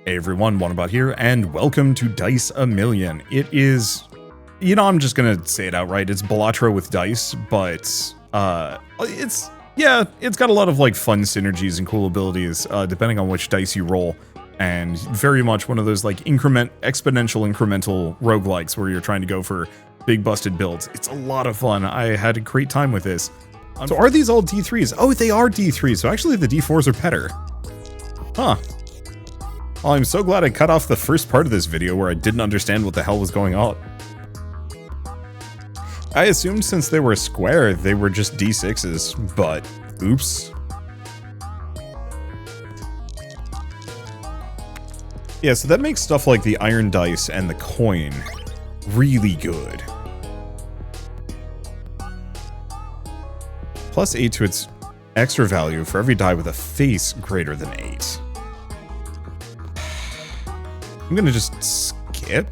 Hey everyone, Wanderbots here, and welcome to Dice a Million. It is, I'm just gonna say it outright, it's Balatro with dice, but, it's got a lot of, fun synergies and cool abilities, depending on which dice you roll, and very much one of those, exponential incremental roguelikes where you're trying to go for big busted builds. It's a lot of fun. I had a great time with this. So are these all D3s? Oh, they are D3s, so actually the D4s are better. Huh. Well, I'm so glad I cut off the first part of this video where I didn't understand what the hell was going on. I assumed since they were square, they were just D6s, but oops. Yeah, so that makes stuff like the iron dice and the coin really good. Plus 8 to its extra value for every die with a face greater than 8. I'm gonna just skip.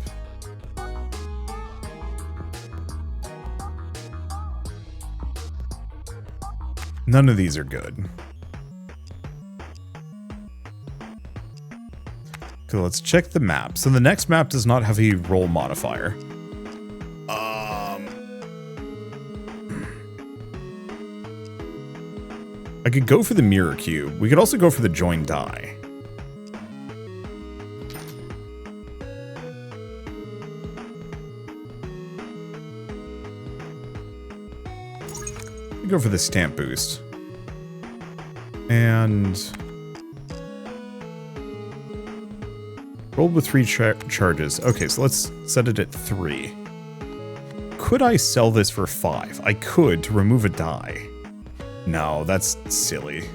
None of these are good. Okay, let's check the map. So the next map does not have a roll modifier. I could go for the mirror cube. We could also go for the join die. Go for the stamp boost. And roll with 3 charges. Okay, so let's set it at 3. Could I sell this for 5? I could to remove a die. No, that's silly.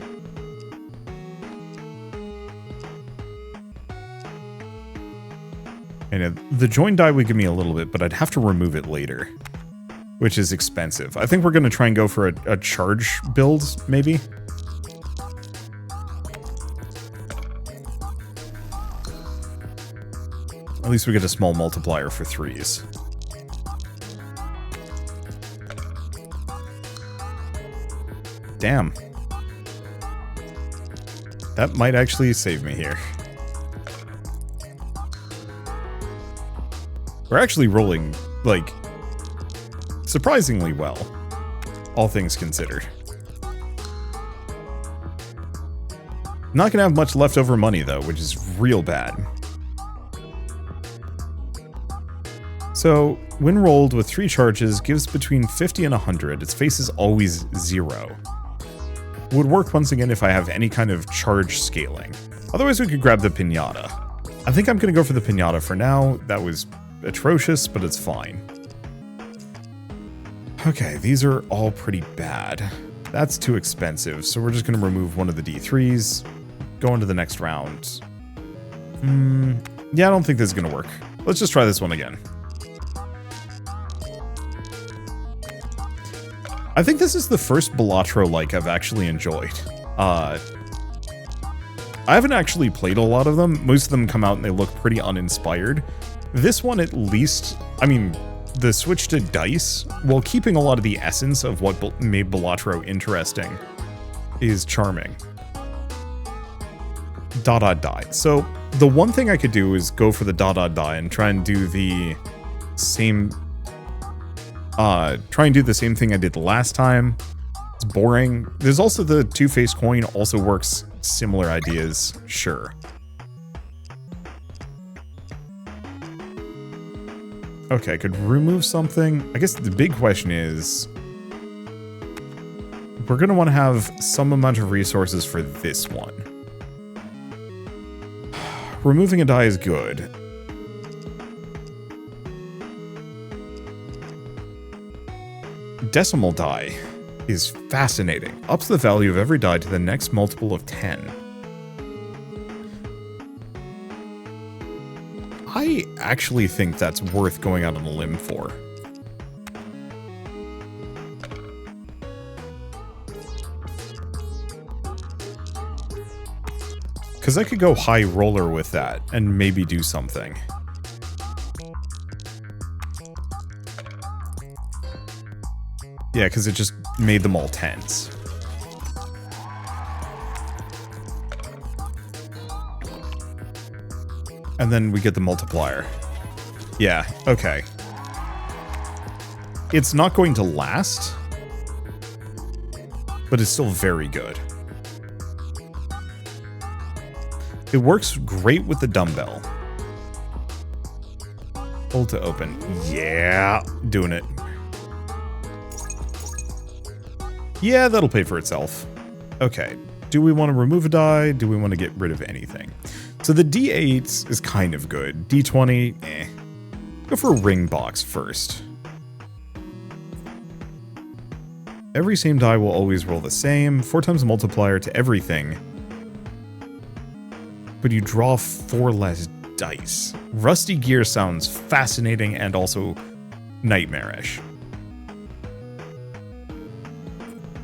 And the join die would give me a little bit, but I'd have to remove it later, which is expensive. I think we're going to try and go for a charge build, maybe. At least we get a small multiplier for 3s. Damn. That might actually save me here. We're actually rolling, surprisingly well, all things considered. Not gonna have much leftover money though, which is real bad. So, when rolled with 3 charges, gives between 50 and 100. Its face is always 0. Would work once again if I have any kind of charge scaling. Otherwise we could grab the pinata. I think I'm gonna go for the pinata for now. That was atrocious, but it's fine. Okay, these are all pretty bad. That's too expensive, so we're just going to remove one of the D3s, go into the next round. Yeah, I don't think this is going to work. Let's just try this one again. I think this is the first Balatro-like I've actually enjoyed. I haven't actually played a lot of them. Most of them come out and they look pretty uninspired. This one, at least, I mean, the switch to dice, while keeping a lot of the essence of what made Balatro interesting, is charming. Die. So, the one thing I could do is go for the die and try and do the same... thing I did last time. It's boring. There's also the two-faced coin, also works similar ideas, sure. Okay, I could remove something. I guess the big question is, we're going to want to have some amount of resources for this one. Removing a die is good. Decimal die is fascinating. Ups the value of every die to the next multiple of 10. I actually think that's worth going out on a limb for. Because I could go high roller with that and maybe do something. Yeah, because it just made them all 10s. And then we get the multiplier. Yeah, okay. It's not going to last, but it's still very good. It works great with the dumbbell. Hold to open. Yeah, doing it. Yeah, that'll pay for itself. Okay, do we want to remove a die? Do we want to get rid of anything? So the D8 is kind of good. D20, eh. Go for a ring box first. Every same die will always roll the same. 4 times the multiplier to everything. But you draw 4 less dice. Rusty gear sounds fascinating and also nightmarish.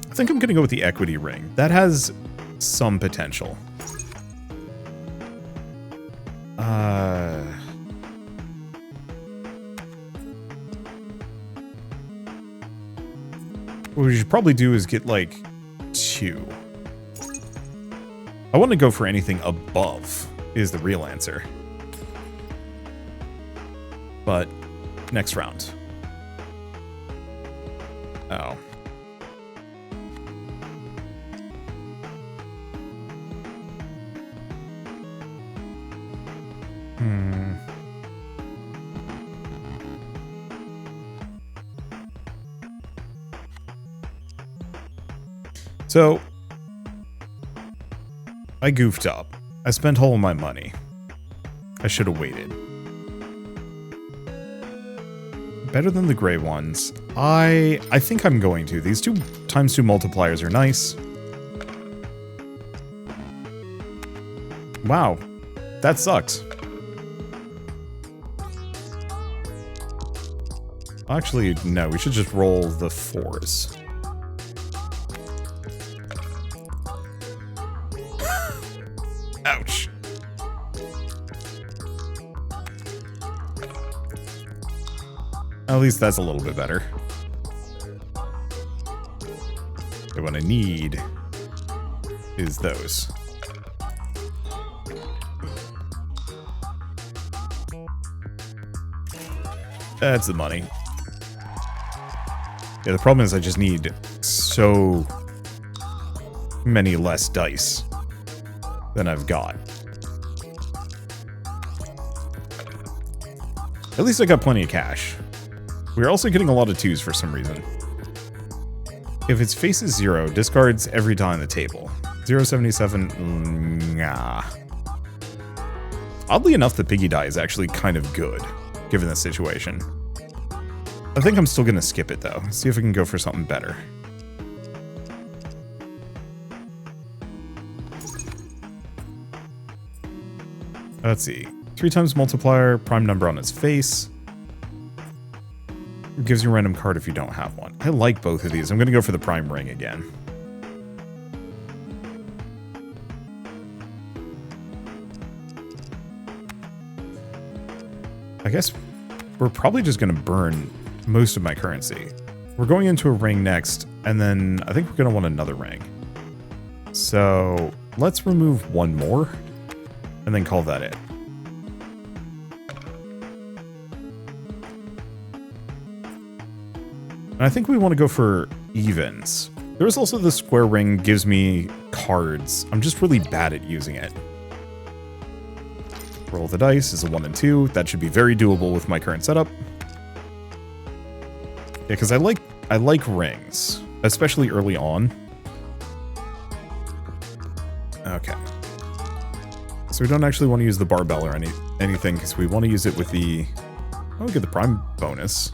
I think I'm going to go with the equity ring. That has some potential. What we should probably do is get, like, 2. I want to go for anything above, is the real answer. But, next round. Oh. So, I goofed up. I spent all of my money. I should have waited. Better than the gray ones. I think I'm going to. These 2 times 2 multipliers are nice. Wow. That sucks. Actually, no. We should just roll the 4s. Ouch. At least that's a little bit better. Okay, what I need is those. That's the money. Yeah, the problem is I just need so many less dice than I've got. At least I got plenty of cash. We're also getting a lot of 2s for some reason. If its face is 0, discards every die on the table. 0.77, nah. Oddly enough, the piggy die is actually kind of good, given the situation. I think I'm still gonna skip it though. See if I can go for something better. Let's see. 3 times multiplier, prime number on its face. It gives you a random card if you don't have one. I like both of these. I'm going to go for the prime ring again. I guess we're probably just going to burn most of my currency. We're going into a ring next, and then I think we're going to want another ring. So let's remove 1 more. And then call that it. And I think we want to go for evens. There's also the square ring gives me cards. I'm just really bad at using it. Roll the dice is a 1 and 2. That should be very doable with my current setup. Yeah, because I like rings, especially early on. Okay. So we don't actually want to use the barbell or anything because we want to use it with the... Oh, we get the prime bonus.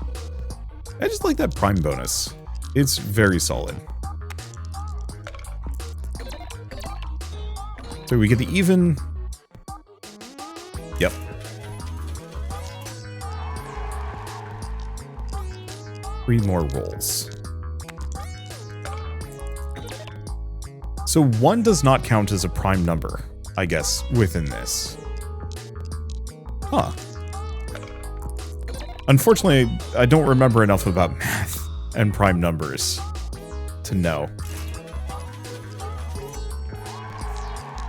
I just like that prime bonus. It's very solid. So we get the even. Yep. Three more rolls. So 1 does not count as a prime number, I guess, within this. Huh. Unfortunately, I don't remember enough about math and prime numbers to know.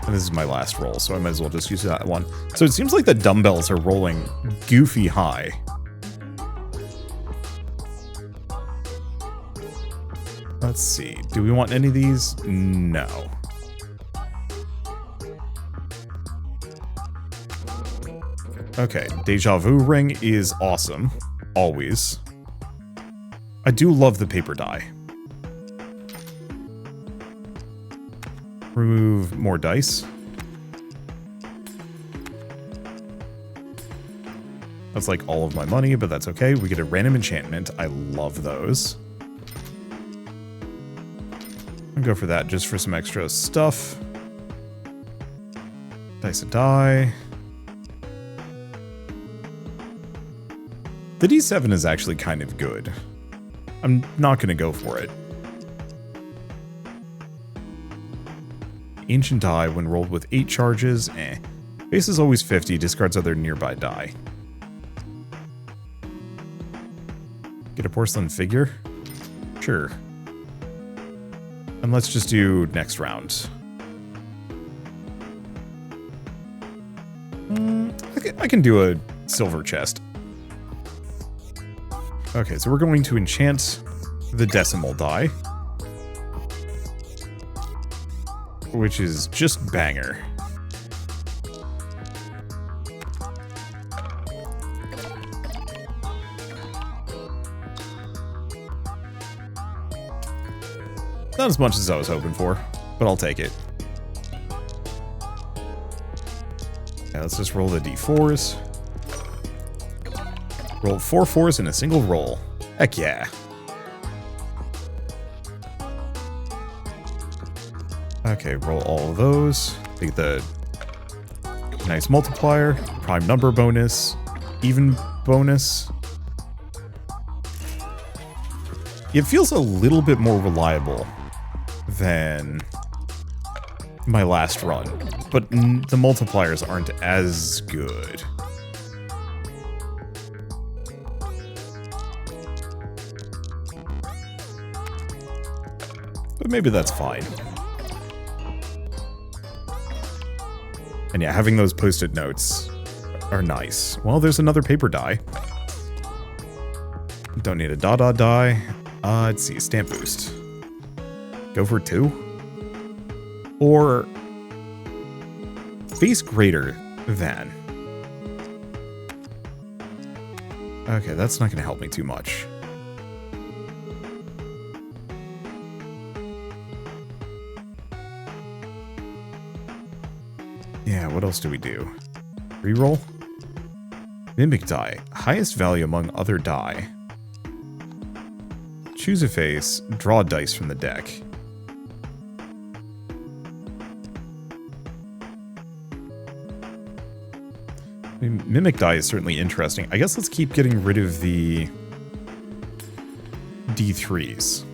And this is my last roll, so I might as well just use that one. So it seems like the dumbbells are rolling goofy high. Let's see. Do we want any of these? No. Okay, Deja Vu Ring is awesome. Always. I do love the paper die. Remove more dice. That's like all of my money, but that's okay. We get a random enchantment. I love those. I'll go for that just for some extra stuff. Dice a die. The D7 is actually kind of good. I'm not going to go for it. Ancient die, when rolled with 8 charges, Base is always 50, discards other nearby die. Get a porcelain figure? Sure. And let's just do next round. I can do a silver chest. Okay, so we're going to enchant the decimal die. Which is just banger. Not as much as I was hoping for, but I'll take it. Okay, let's just roll the d4s. Roll 4 4s in a single roll. Heck yeah. Okay, roll all of those. Take the nice multiplier, prime number bonus, even bonus. It feels a little bit more reliable than my last run, but the multipliers aren't as good. But maybe that's fine. And yeah, having those post-it notes are nice. Well, there's another paper die. Don't need a Dada die. Let's see, stamp boost. Go for 2. Or face greater than. Okay, that's not going to help me too much. Yeah, what else do we do? Reroll? Mimic die. Highest value among other die. Choose a face. Draw dice from the deck. I mean, Mimic die is certainly interesting. I guess let's keep getting rid of the D3s.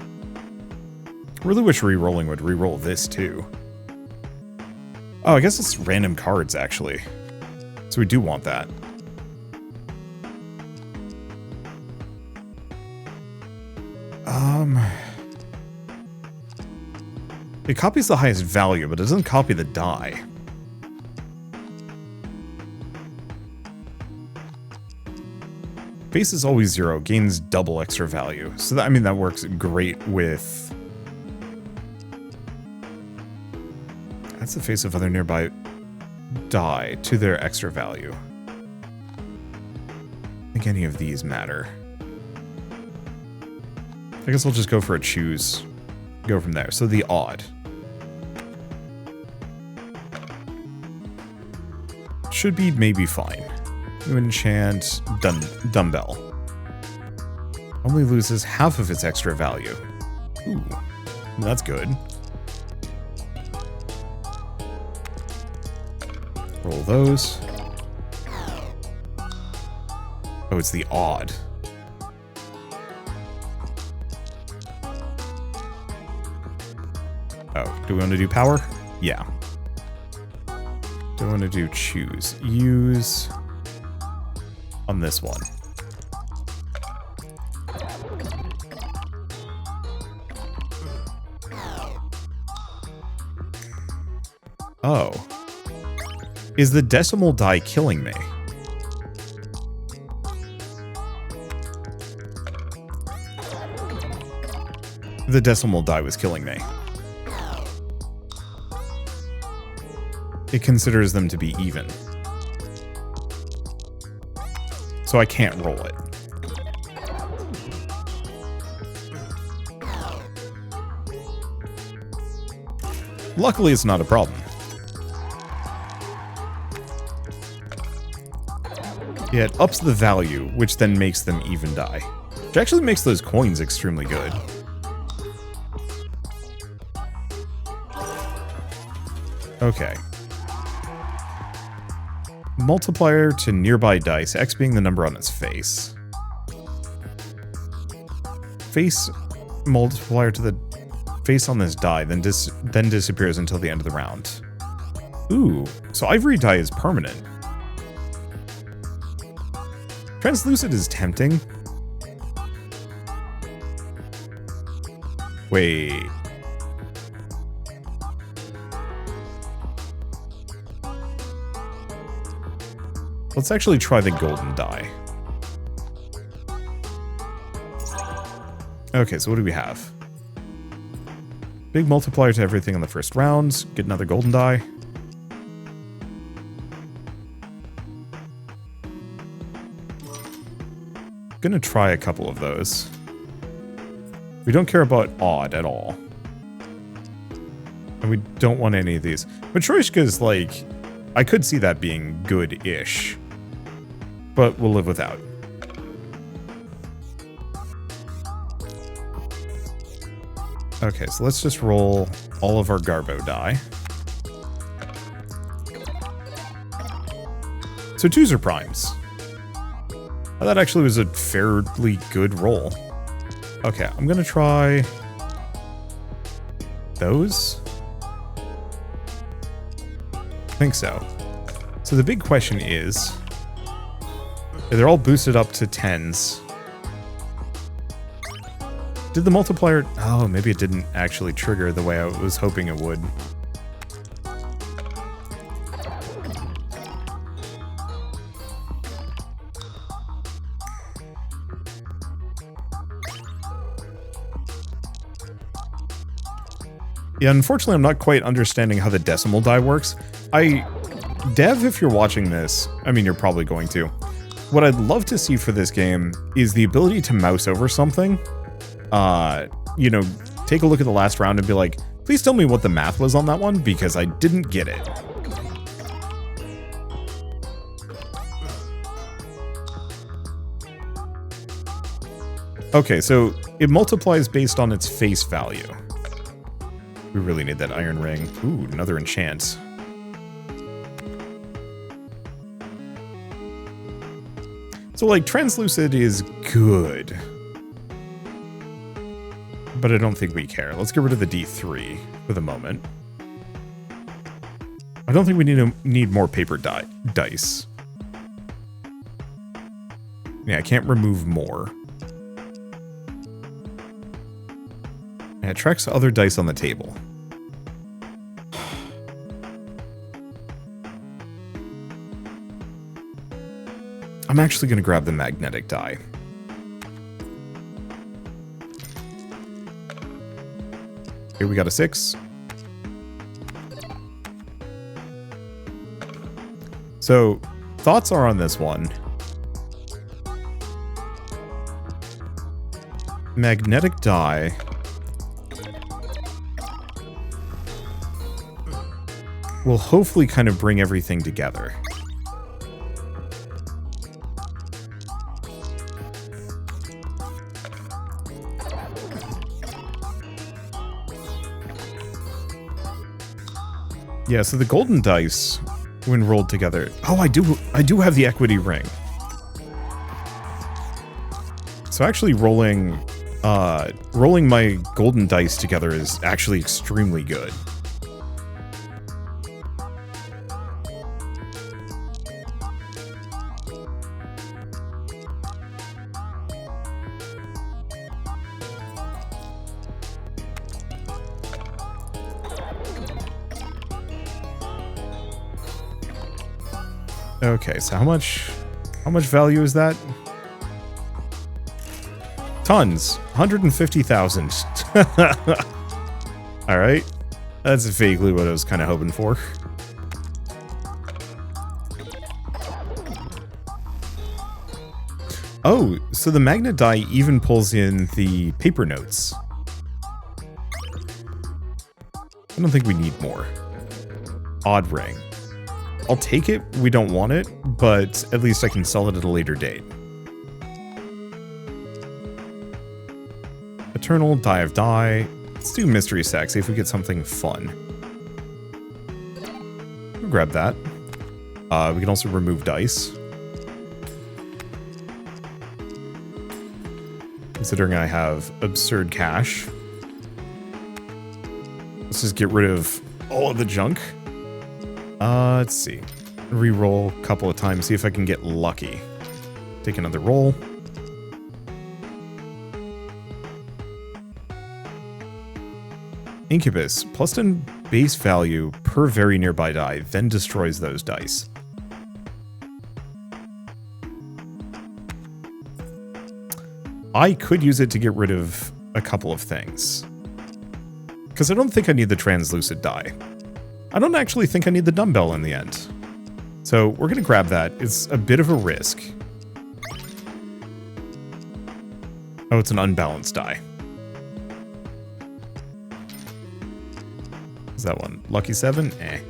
I really wish rerolling would reroll this too. Oh, I guess it's random cards, actually. So we do want that. It copies the highest value, but it doesn't copy the die. Base is always 0, gains double extra value. So that, I mean, that works great with... That's the face of other nearby die to their extra value. I think any of these matter. I guess I'll just go for a choose. Go from there. So the odd. Should be maybe fine. You enchant dumbbell. Only loses half of its extra value. Ooh, that's good. Roll those. Oh, it's the odd. Oh, do we want to do power? Yeah. Do I want to do choose? Use on this one. Oh. Is the decimal die killing me? The decimal die was killing me. It considers them to be even. So I can't roll it. Luckily, it's not a problem. Yeah, it ups the value, which then makes them even die. Which actually makes those coins extremely good. Okay. Multiplier to nearby dice, X being the number on its face. Face multiplier to the face on this die, then disappears until the end of the round. Ooh, so ivory die is permanent. Translucid is tempting. Wait. Let's actually try the golden die. Okay, so what do we have? Big multiplier to everything in the first round. Get another golden die. Gonna try a couple of those. We don't care about odd at all. And we don't want any of these. Matryoshka's like, I could see that being good-ish. But we'll live without. Okay, so let's just roll all of our Garbo die. So 2s are primes. Oh, that actually was a fairly good roll. Okay, I'm gonna try those. I think so. So the big question is, they're all boosted up to 10s. Did the multiplier... Oh, maybe it didn't actually trigger the way I was hoping it would. Yeah, unfortunately, I'm not quite understanding how the decimal die works. Dev, if you're watching this, I mean, you're probably going to. What I'd love to see for this game is the ability to mouse over something. You know, take a look at the last round and be like, please tell me what the math was on that one, because I didn't get it. Okay, so it multiplies based on its face value. We really need that iron ring. Ooh, another enchant. So, like, translucid is good. But I don't think we care. Let's get rid of the D3 for the moment. I don't think we need more paper dice. Yeah, I can't remove more. And it tracks other dice on the table. I'm actually going to grab the magnetic die. Here we got a 6. So, thoughts are on this one. Magnetic die. Will hopefully kind of bring everything together. Yeah, so the golden dice, when rolled together... Oh, I do have the equity ring. So actually rolling my golden dice together is actually extremely good. Okay, so how much value is that? Tons. 150,000. All right. That's vaguely what I was kind of hoping for. Oh, so the magnet die even pulls in the paper notes. I don't think we need more. Odd ring. I'll take it. We don't want it, but at least I can sell it at a later date. Eternal, Die of Die. Let's do Mystery Sack, see if we get something fun. We'll grab that. We can also remove dice. Considering I have absurd cash. Let's just get rid of all of the junk. Let's see. Reroll a couple of times, see if I can get lucky. Take another roll. Incubus, plus 10 base value per very nearby die, then destroys those dice. I could use it to get rid of a couple of things. Because I don't think I need the translucent die. I don't actually think I need the dumbbell in the end. So we're going to grab that. It's a bit of a risk. Oh, it's an unbalanced die. Is that one? Lucky 7? Eh.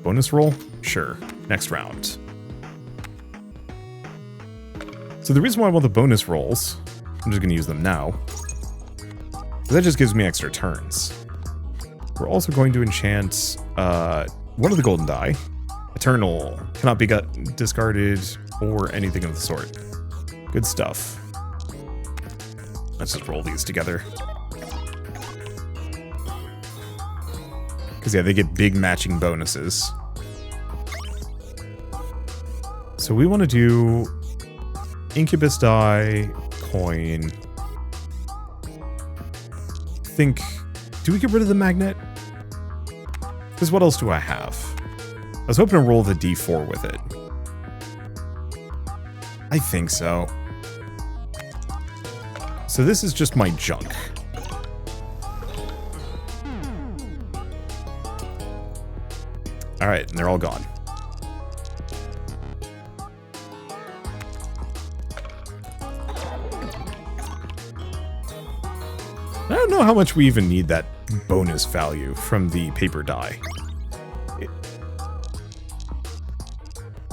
Bonus roll? Sure. Next round. So the reason why I want the bonus rolls, I'm just going to use them now, is that just gives me extra turns. We're also going to enchant one of the golden die. Eternal. Cannot be discarded or anything of the sort. Good stuff. Let's just roll these together. Because, yeah, they get big matching bonuses. So we want to do Incubus die, coin. Do we get rid of the magnet? Because what else do I have? I was hoping to roll the D4 with it. I think so. So this is just my junk. Alright, and they're all gone. I don't know how much we even need that bonus value from the paper die.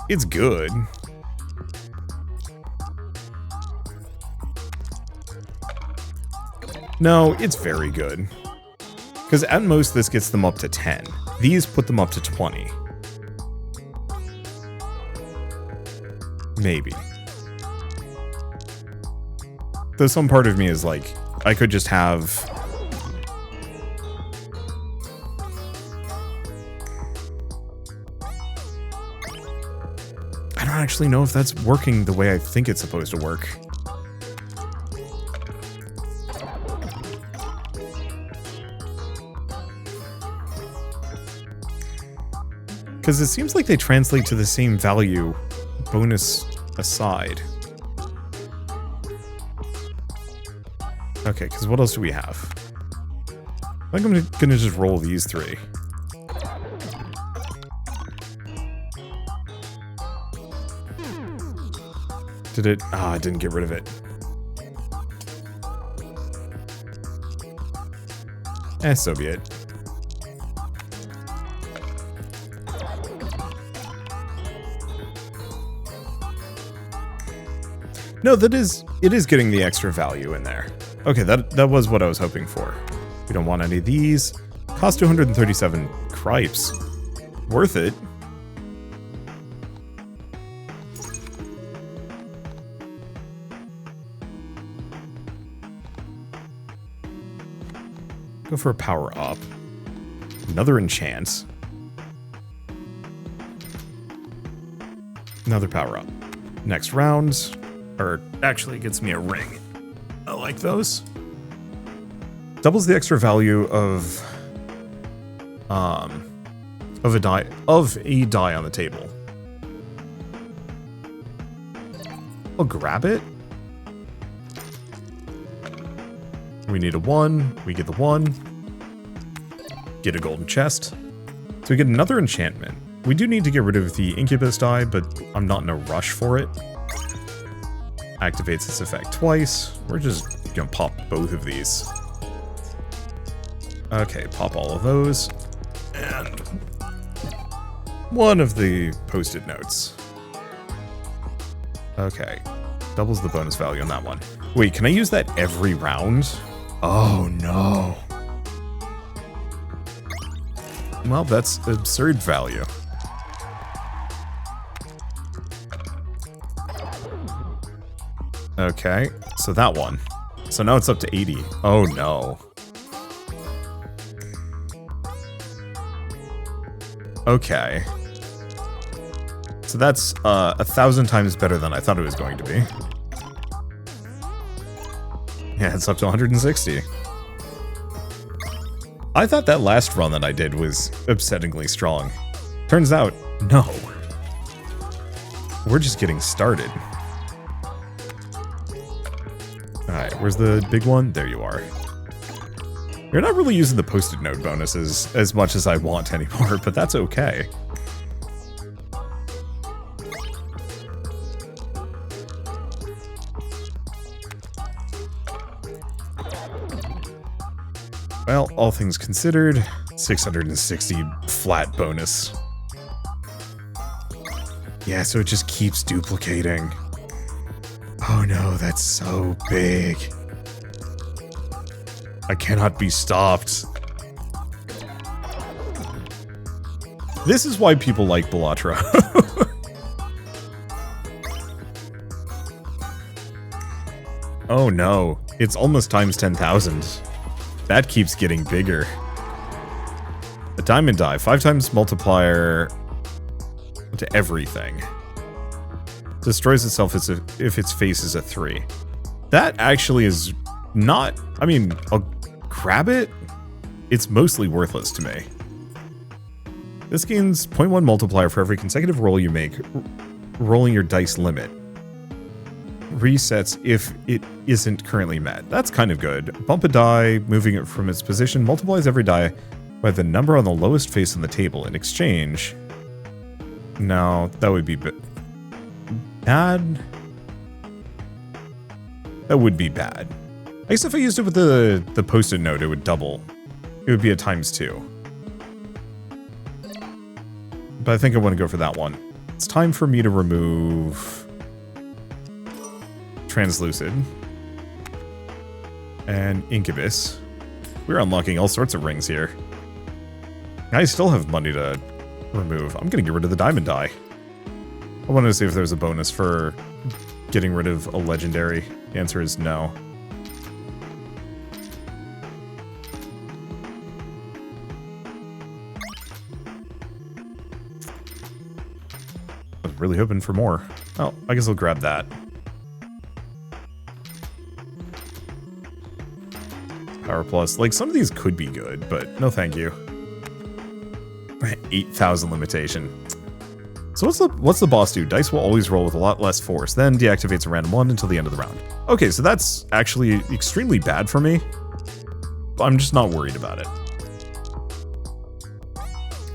It's good. No, it's very good. Because at most this gets them up to 10. These put them up to 20. Maybe. Though some part of me is like, I could just have... I don't actually know if that's working the way I think it's supposed to work. Because it seems like they translate to the same value, bonus aside. Okay, because what else do we have? I think I'm gonna just roll these three. Did it? Ah, I didn't get rid of it. So be it. No, it is getting the extra value in there. Okay, that was what I was hoping for. We don't want any of these. Cost 237 cripes. Worth it. Go for a power up. Another enchant. Another power up. Next round. Or actually it gets me a ring. I like those. Doubles the extra value of a die on the table. I'll grab it. We need a 1. We get the 1. Get a golden chest. So we get another enchantment. We do need to get rid of the incubus die, but I'm not in a rush for it. Activates its effect twice. We're just gonna pop both of these. Okay, pop all of those. And one of the post-it notes. Okay, doubles the bonus value on that one. Wait, can I use that every round? Oh no. Well, that's absurd value. Okay, so that one. So now it's up to 80. Oh no. Okay. So that's 1,000 times better than I thought it was going to be. Yeah, it's up to 160. I thought that last run that I did was upsettingly strong. Turns out, no. We're just getting started. Alright, where's the big one? There you are. You're not really using the post-it note bonuses as much as I want anymore, but that's okay. Well, all things considered, 660 flat bonus. Yeah, so it just keeps duplicating. Oh no, that's so big. I cannot be stopped. This is why people like Balatro. Oh no, it's almost times 10,000. That keeps getting bigger. A diamond die, 5 times multiplier to everything. Destroys itself if its face is a 3. That actually is not... I mean, I'll grab it. It's mostly worthless to me. This gains 0.1 multiplier for every consecutive roll you make, rolling your dice limit. Resets if it isn't currently met. That's kind of good. Bump a die, moving it from its position, multiplies every die by the number on the lowest face on the table. In exchange... No, that would be bad. That would be bad. I guess if I used it with the post-it note, it would double. It would be a ×2. But I think I want to go for that one. It's time for me to remove Translucid and Incubus. We're unlocking all sorts of rings here. I still have money to remove. I'm gonna get rid of the diamond die. I wanted to see if there's a bonus for getting rid of a legendary. The answer is no. I was really hoping for more. Oh, I guess I'll grab that. Power plus. Like, some of these could be good, but no thank you. 8,000 limitation. So what's the boss do? Dice will always roll with a lot less force, then deactivates a random 1 until the end of the round. Okay, so that's actually extremely bad for me. I'm just not worried about it.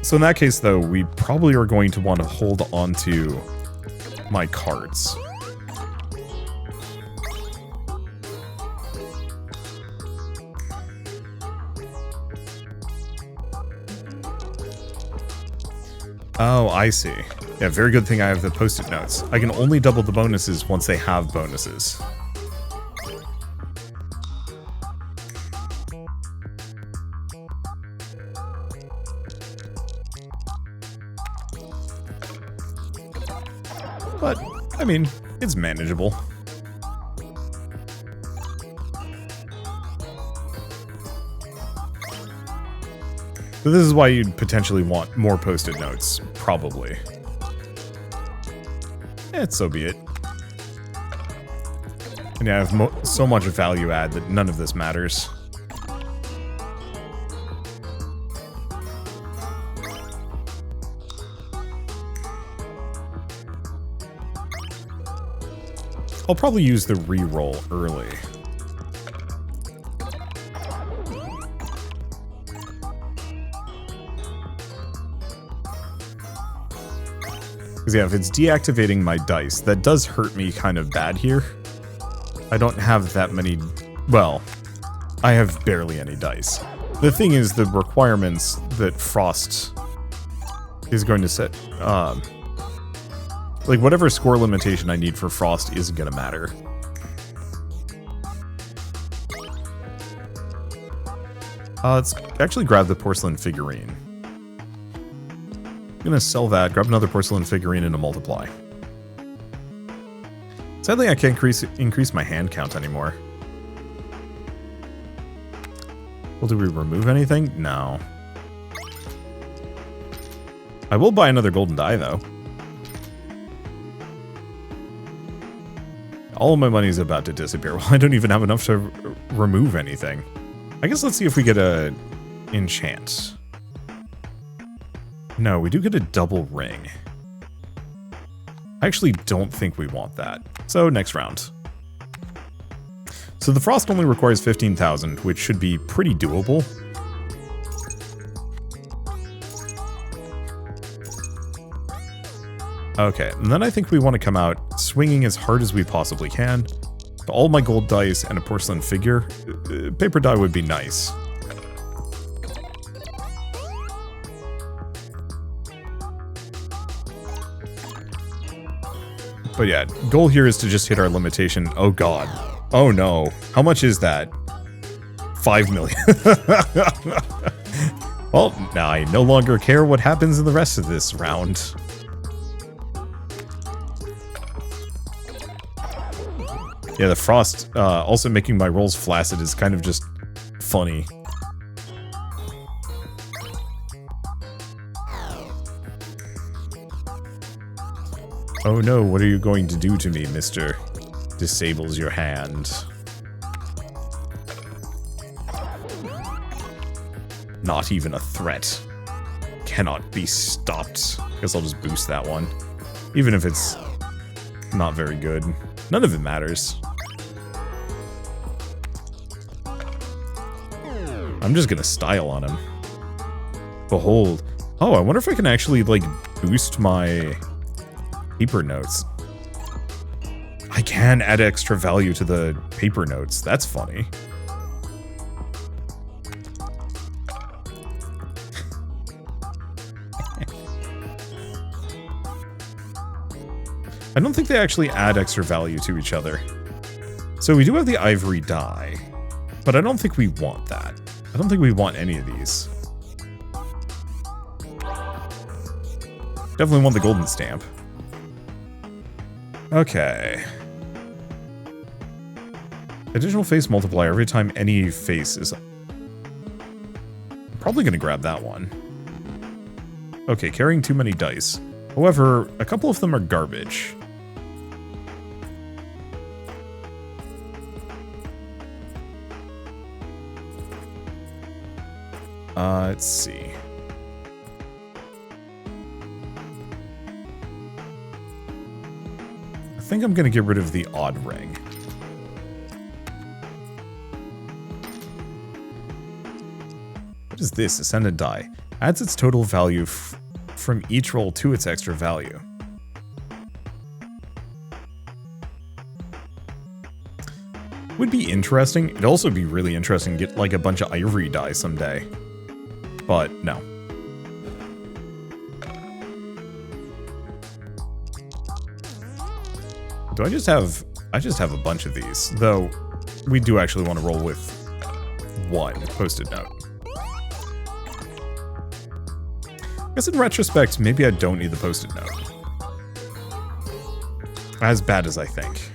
So in that case, though, we probably are going to want to hold on to my cards. Oh, I see. Yeah, very good thing I have the post-it notes. I can only double the bonuses once they have bonuses. But, I mean, it's manageable. So this is why you'd potentially want more post-it notes, probably. So be it. And yeah, I have so much value add that none of this matters. I'll probably use the re-roll early. Because yeah, if it's deactivating my dice, that does hurt me kind of bad here. I don't have that many... Well, I have barely any dice. The thing is, the requirements that Frost is going to set... like, whatever score limitation I need for Frost isn't going to matter. Let's actually grab the porcelain figurine. I'm gonna sell that, grab another porcelain figurine, and a multiply. Sadly, I can't increase my hand count anymore. Well, do we remove anything? No. I will buy another golden die, though. All of my money is about to disappear. Well, I don't even have enough to remove anything. I guess let's see if we get a enchant. No, we do get a double ring. I actually don't think we want that. So, next round. So the Frost only requires 15,000, which should be pretty doable. Okay, and then I think we want to come out swinging as hard as we possibly can. All my gold dice and a porcelain figure. Paper die would be nice. But yeah, goal here is to just hit our limitation. Oh god. Oh no. How much is that? 5 million. Well, now I no longer care what happens in the rest of this round. Yeah, the Frost also making my rolls flaccid is kind of just funny. Oh no, what are you going to do to me, mister? Disables your hand. Not even a threat. Cannot be stopped. Guess I'll just boost that one. Even if it's not very good. None of it matters. I'm just gonna style on him. Behold. Oh, I wonder if I can actually, like, boost my paper notes. I can add extra value to the paper notes. That's funny. I don't think they actually add extra value to each other. So we do have the ivory die, but I don't think we want that. I don't think we want any of these. Definitely want the golden stamp. Okay. Additional face multiplier every time any face is... I'm probably going to grab that one. Okay, carrying too many dice. However, a couple of them are garbage. Let's see. I think I'm going to get rid of the odd ring. What is this? Ascended die. Adds its total value from each roll to its extra value. Would be interesting. It'd also be really interesting to get like a bunch of ivory die someday. But no. Do I just have... I just have a bunch of these. Though, we do actually want to roll with one post-it note. I guess in retrospect, maybe I don't need the post-it note. As bad as I think.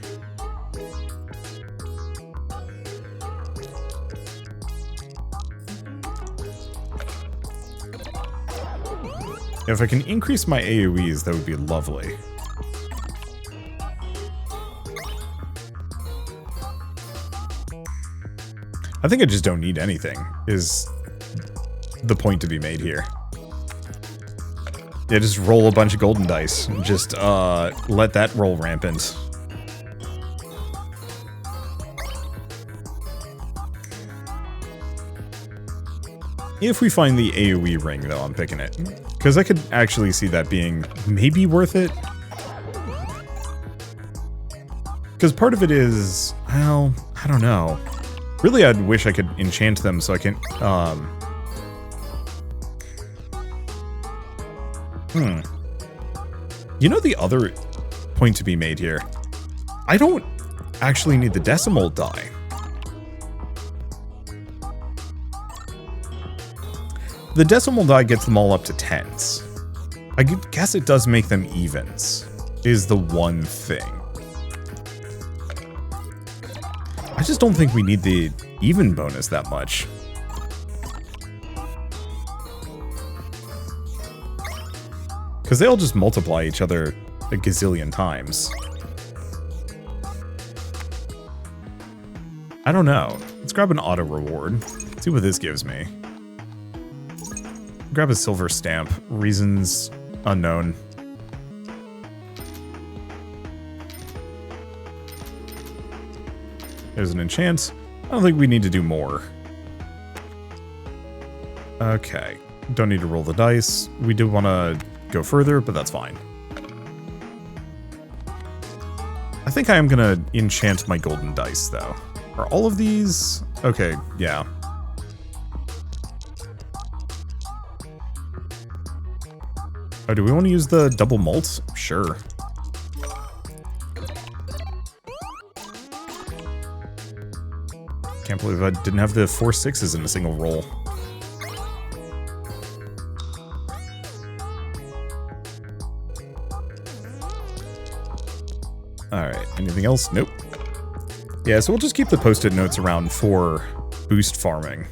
If I can increase my AoEs, that would be lovely. I think I just don't need anything, is the point to be made here. Yeah, just roll a bunch of golden dice. Just, let that roll rampant. If we find the AoE ring, though, I'm picking it. Because I could actually see that being maybe worth it. Because part of it is, well, I don't know. Really, I'd wish I could enchant them so I can, You know the other point to be made here? I don't actually need the decimal die. The decimal die gets them all up to 10s. I guess it does make them evens, is the one thing. I just don't think we need the even bonus that much. Because they all just multiply each other a gazillion times. I don't know. Let's grab an auto reward. See what this gives me. Grab a silver stamp. Reasons unknown. There's an enchant. I don't think we need to do more. Okay. Don't need to roll the dice. We do want to go further, but that's fine. I think I am going to enchant my golden dice, though. Are all of these? Okay, yeah. Oh, do we want to use the double mult? Sure. Can't believe I didn't have the 4 6s in a single roll. Alright, anything else? Nope. Yeah, so we'll just keep the post-it notes around for boost farming.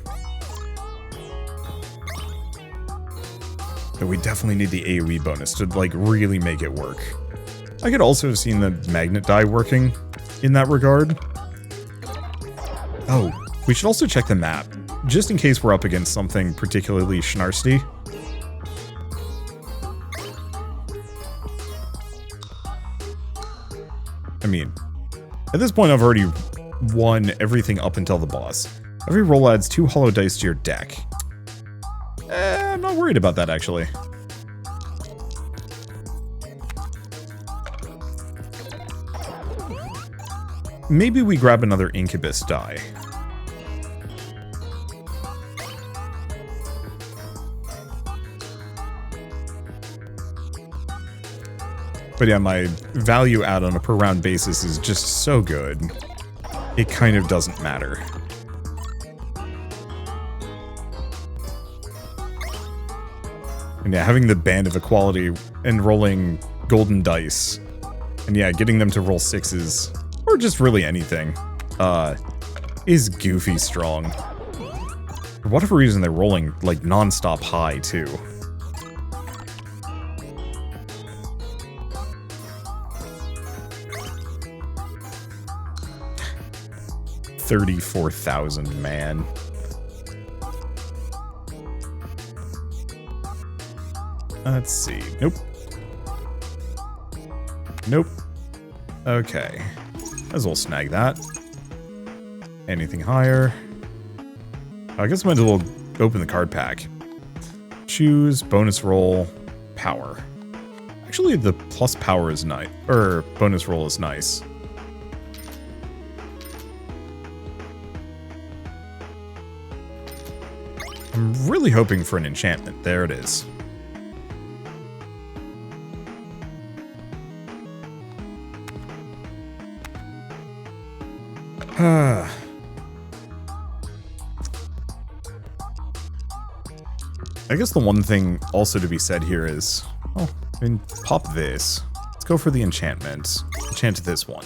But we definitely need the AoE bonus to, like, really make it work. I could also have seen the magnet die working in that regard. Oh, we should also check the map, just in case we're up against something particularly schnarsty. I mean, at this point I've already won everything up until the boss. Every roll adds 2 hollow dice to your deck. I'm not worried about that, actually. Maybe we grab another incubus die. But yeah, my value add on a per round basis is just so good, it kind of doesn't matter. And yeah, having the Band of Equality and rolling golden dice, and yeah, getting them to roll 6s, or just really anything, is goofy strong. For whatever reason, they're rolling, like, non-stop high, too. $34,000, man. Let's see. Nope. Nope. Okay. Might as well snag that. Anything higher? I guess I might as well open the card pack. Choose, bonus roll, power. Actually, the plus power is nice. Or, bonus roll is nice. I'm really hoping for an enchantment. There it is. I guess the one thing also to be said here is, oh, I mean, pop this. Let's go for the enchantment. Enchant this one.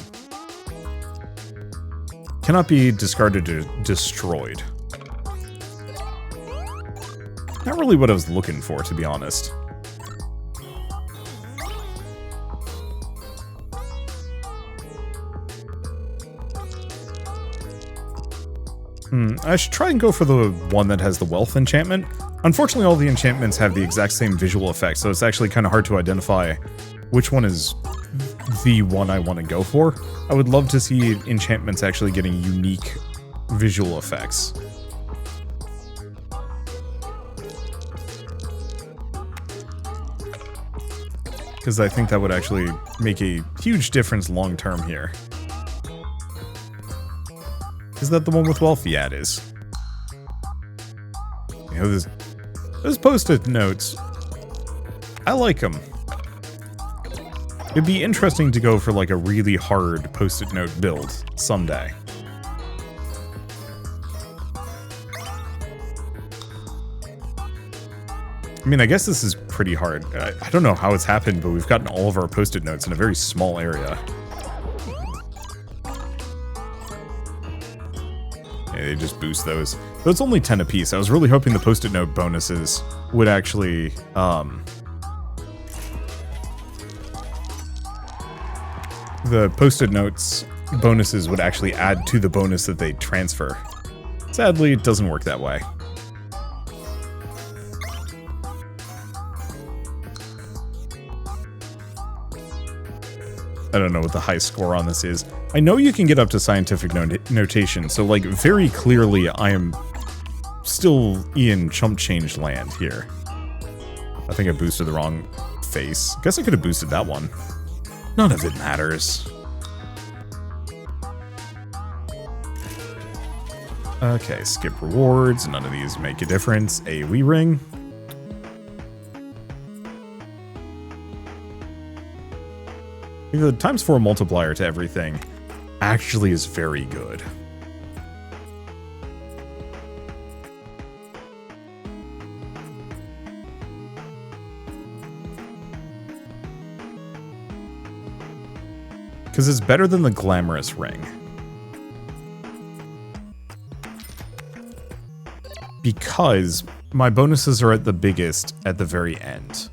Cannot be discarded or destroyed. Not really what I was looking for, to be honest. I should try and go for the one that has the wealth enchantment. Unfortunately, all the enchantments have the exact same visual effect, so it's actually kind of hard to identify which one is the one I want to go for. I would love to see enchantments actually getting unique visual effects. because I think that would actually make a huge difference long term here. Is that the one with wealthy? Yeah, it is. You know, those post-it notes, I like them. It'd be interesting to go for like a really hard post-it note build someday. I mean, I guess this is pretty hard. I don't know how it's happened, but we've gotten all of our post-it notes in a very small area. Yeah, they just boost those. But it's only 10 apiece. I was really hoping the post-it note bonuses would actually, the post-it notes bonuses would actually add to the bonus that they transfer. Sadly, it doesn't work that way. I don't know what the high score on this is. I know you can get up to scientific notation, so like very clearly I am still in chump change land here. I think I boosted the wrong face. Guess I could have boosted that one. None of it matters. Okay, skip rewards. None of these make a difference. AoE ring. The ×4 multiplier to everything actually is very good. Because it's better than the glamorous ring. Because my bonuses are at the biggest at the very end.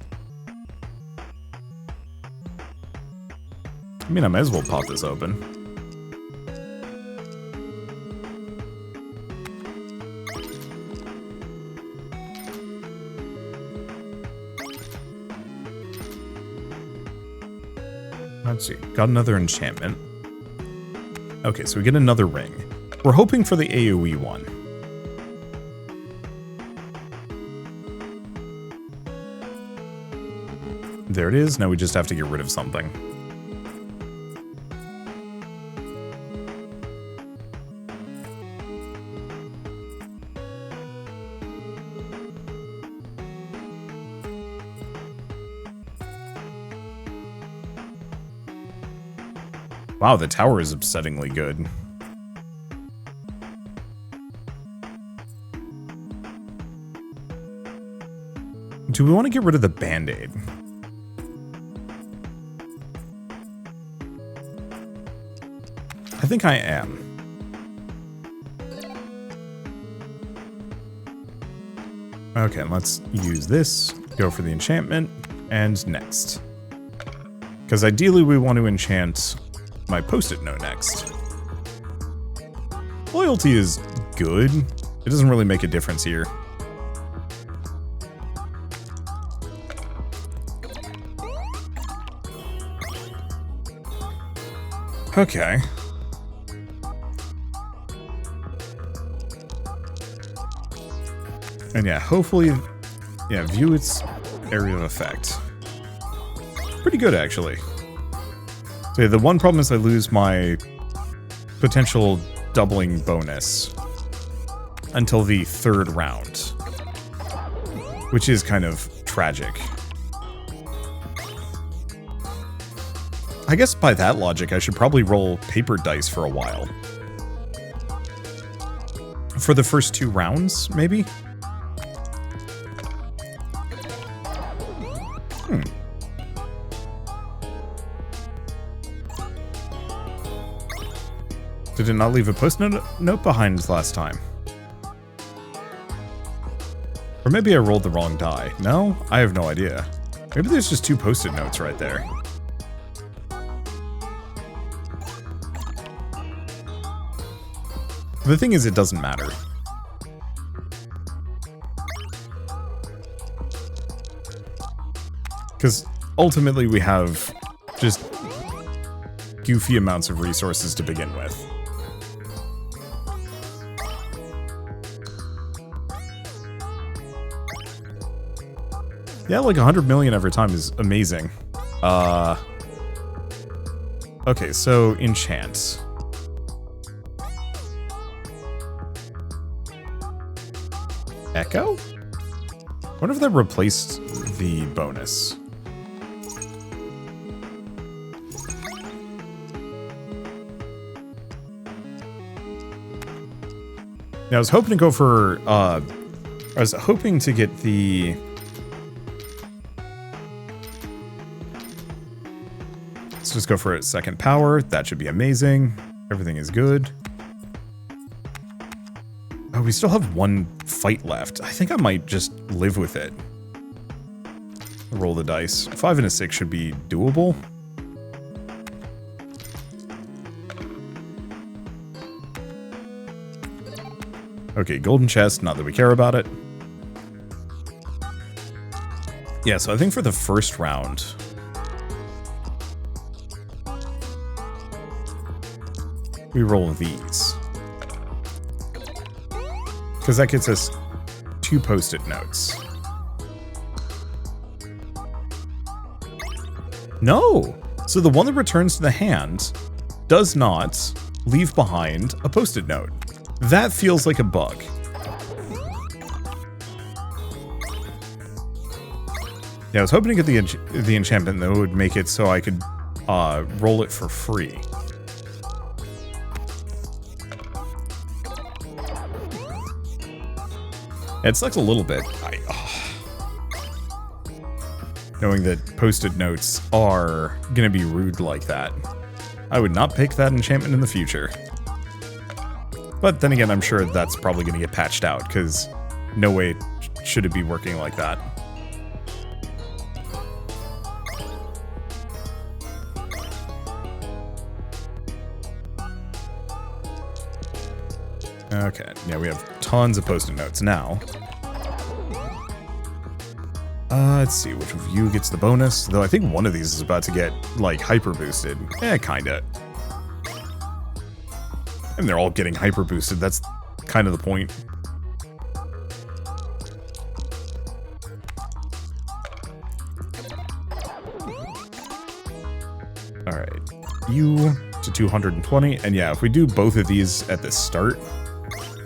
I mean, I might as well pop this open. Let's see. Got another enchantment. Okay, so we get another ring. We're hoping for the AoE one. There it is. Now we just have to get rid of something. Wow, the tower is upsettingly good. Do we want to get rid of the Band-Aid? I think I am. Okay, let's use this, go for the enchantment, and next. Because ideally we want to enchant my post-it note next. Loyalty is good. It doesn't really make a difference here. Okay. And yeah, hopefully, yeah, view its area of effect. Pretty good, actually. So yeah, the one problem is I lose my potential doubling bonus until the third round, which is kind of tragic. I guess by that logic, I should probably roll paper dice for a while. For the first 2 rounds, maybe? Did it not leave a post-it note behind last time? Or maybe I rolled the wrong die. No? I have no idea. Maybe there's just 2 post-it notes right there. The thing is, it doesn't matter. Because ultimately we have just goofy amounts of resources to begin with. Yeah, like 100 million every time is amazing. Okay, so enchant. Echo? I wonder if that replaced the bonus. Now, I was hoping to go for, I was hoping to get the... Let's just go for a second power. That should be amazing. Everything is good. Oh, we still have one fight left. I think I might just live with it. Roll the dice. 5 and a 6 should be doable. Okay, golden chest, not that we care about it. Yeah, so I think for the first round... we roll these. Because that gets us 2 post-it notes. No! So the one that returns to the hand does not leave behind a post-it note. That feels like a bug. Yeah, I was hoping to get the enchantment that would make it so I could roll it for free. It sucks a little bit. Knowing that post-it notes are gonna be rude like that. I would not pick that enchantment in the future. But then again, I'm sure that's probably gonna get patched out, because no way should it be working like that. Okay, yeah, we have tons of post-it notes now. Let's see, which of you gets the bonus? Though I think one of these is about to get, like, hyper boosted. Kinda. And they're all getting hyper boosted, that's kind of the point. Alright, you to 220, and yeah, if we do both of these at the start,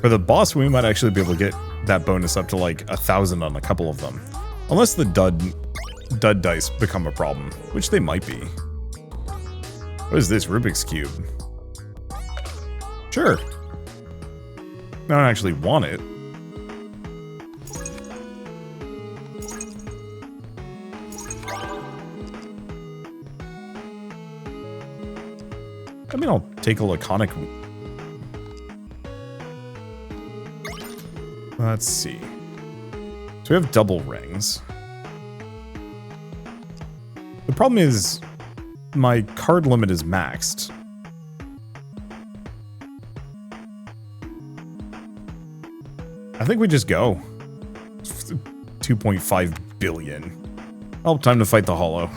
for the boss we might actually be able to get that bonus up to like 1,000 on a couple of them. Unless the dud dice become a problem, which they might be. What is this, Rubik's Cube? Sure. I don't actually want it. I mean, I'll take a laconic... Let's see. So we have double rings. The problem is my card limit is maxed. I think we just go. 2.5 billion. Oh, time to fight the hollow.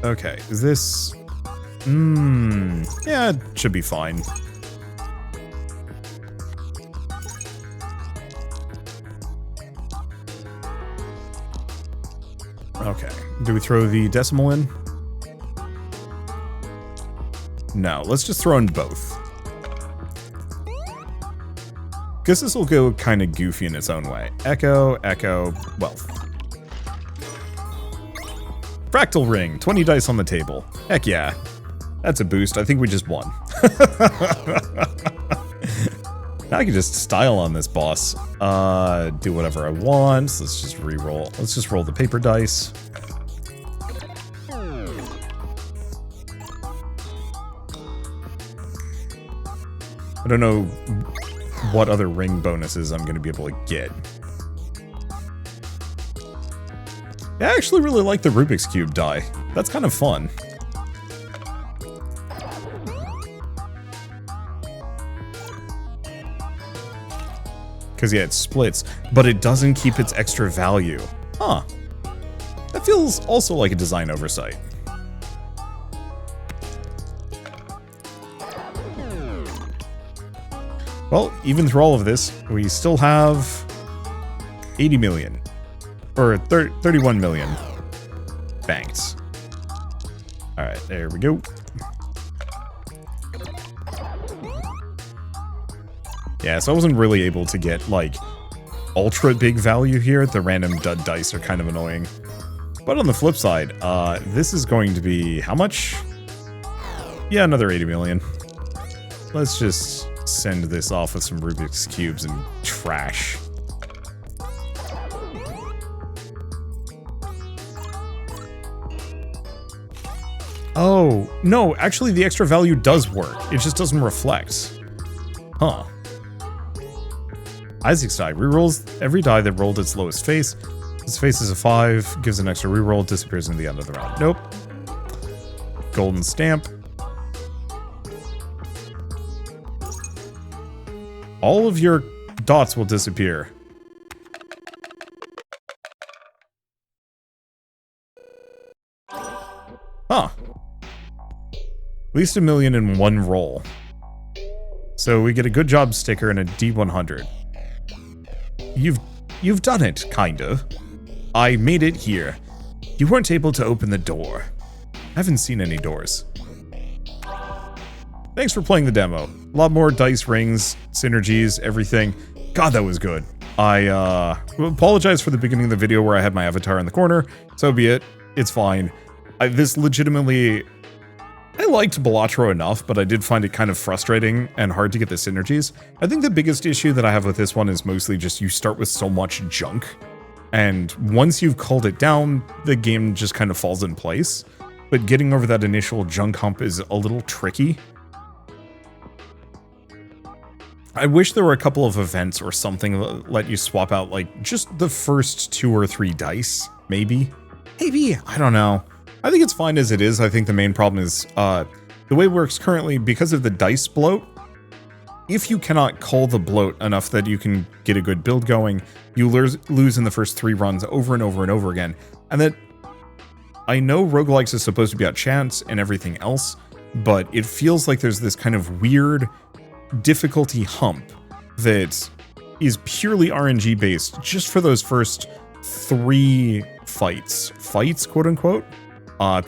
Okay, is this... yeah, it should be fine. Okay, do we throw the decimal in? No, let's just throw in both. Guess this will go kind of goofy in its own way. Echo, echo, wealth. Fractal ring, 20 dice on the table. Heck yeah. That's a boost. I think we just won. Now I can just style on this boss. Do whatever I want. So let's just re-roll. Let's just roll the paper dice. I don't know what other ring bonuses I'm going to be able to get. I actually really like the Rubik's Cube die. That's kind of fun. Because, yeah, it splits, but it doesn't keep its extra value. Huh. That feels also like a design oversight. Well, even through all of this, we still have 80 million. Or 31 million banked. All right, there we go. Yeah, so I wasn't really able to get, like, ultra big value here. The random dud dice are kind of annoying. But on the flip side, this is going to be how much? Yeah, another 80 million. Let's just send this off with some Rubik's Cubes and trash. Oh, no, actually the extra value does work. It just doesn't reflect. Huh. Isaac's die. Rerolls every die that rolled its lowest face. Its face is a 5, gives an extra reroll, disappears in the end of the round. Nope. Golden stamp. All of your dots will disappear. Huh. At least $1 million in one roll. So we get a good job sticker and a D100. You've done it, kinda. I made it here. You weren't able to open the door. I haven't seen any doors. Thanks for playing the demo. A lot more dice rings, synergies, everything. God, that was good. I apologize for the beginning of the video where I had my avatar in the corner. So be it. It's fine. This legitimately... I liked Balatro enough, but I did find it kind of frustrating and hard to get the synergies. I think the biggest issue that I have with this one is mostly just you start with so much junk. And once you've culled it down, the game just kind of falls in place. But getting over that initial junk hump is a little tricky. I wish there were a couple of events or something that let you swap out, like, just the first 2 or 3 dice, maybe? Maybe, I don't know. I think it's fine as it is. I think the main problem is, the way it works currently, because of the dice bloat, if you cannot cull the bloat enough that you can get a good build going, you lose in the first 3 runs over and over and over again. And that, I know roguelikes is supposed to be about chance and everything else, but it feels like there's this kind of weird difficulty hump that is purely RNG based just for those first 3 fights, quote unquote.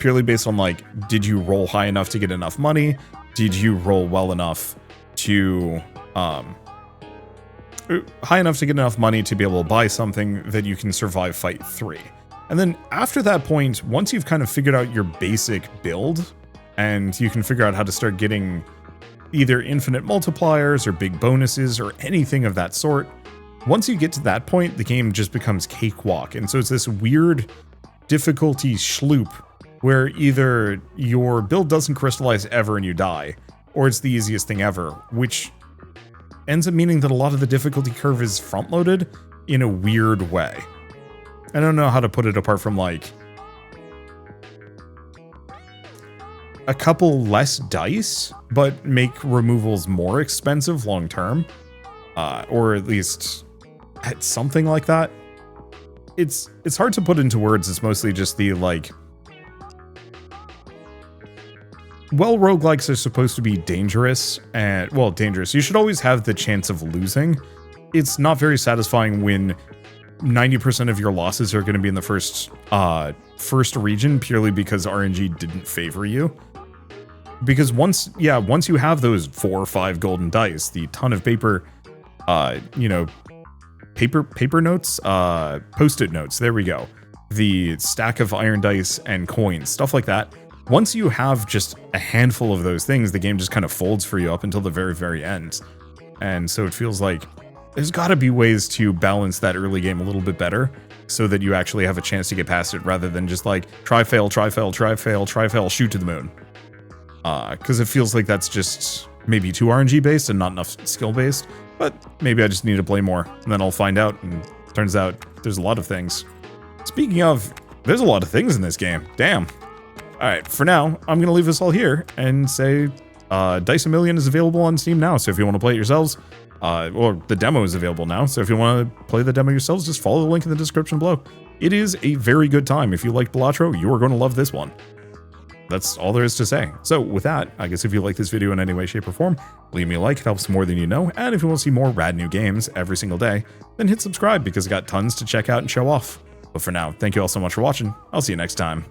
Purely based on, like, did you roll high enough to get enough money? Did you roll well enough to, high enough to get enough money to be able to buy something that you can survive fight 3? And then after that point, once you've kind of figured out your basic build, and you can figure out how to start getting either infinite multipliers or big bonuses or anything of that sort, once you get to that point, the game just becomes cakewalk. And so it's this weird difficulty sloop where either your build doesn't crystallize ever and you die, or it's the easiest thing ever, which ends up meaning that a lot of the difficulty curve is front-loaded in a weird way. I don't know how to put it apart from, like, a couple less dice, but make removals more expensive long-term, or at least something like that. It's hard to put into words. It's mostly just the, like, well, roguelikes are supposed to be dangerous, and, well, dangerous. You should always have the chance of losing. It's not very satisfying when 90% of your losses are going to be in the first region purely because RNG didn't favor you. Because once you have those 4 or 5 golden dice, the ton of paper, paper notes, post-it notes, there we go. The stack of iron dice and coins, stuff like that. Once you have just a handful of those things, the game just kind of folds for you up until the very, very end. And so it feels like there's got to be ways to balance that early game a little bit better so that you actually have a chance to get past it rather than just like try, fail, try, fail, try, fail, try, fail, shoot to the moon. Because it feels like that's just maybe too RNG based and not enough skill based, but maybe I just need to play more and then I'll find out, and turns out there's a lot of things. Speaking of, there's a lot of things in this game. Damn. Alright, for now, I'm going to leave this all here and say Dice A Million is available on Steam now, so if you want to play it yourselves, or the demo is available now, so if you want to play the demo yourselves, just follow the link in the description below. It is a very good time. If you like Balatro, you are going to love this one. That's all there is to say. So with that, I guess if you like this video in any way, shape, or form, leave me a like. It helps more than you know. And if you want to see more rad new games every single day, then hit subscribe because I got tons to check out and show off. But for now, thank you all so much for watching. I'll see you next time.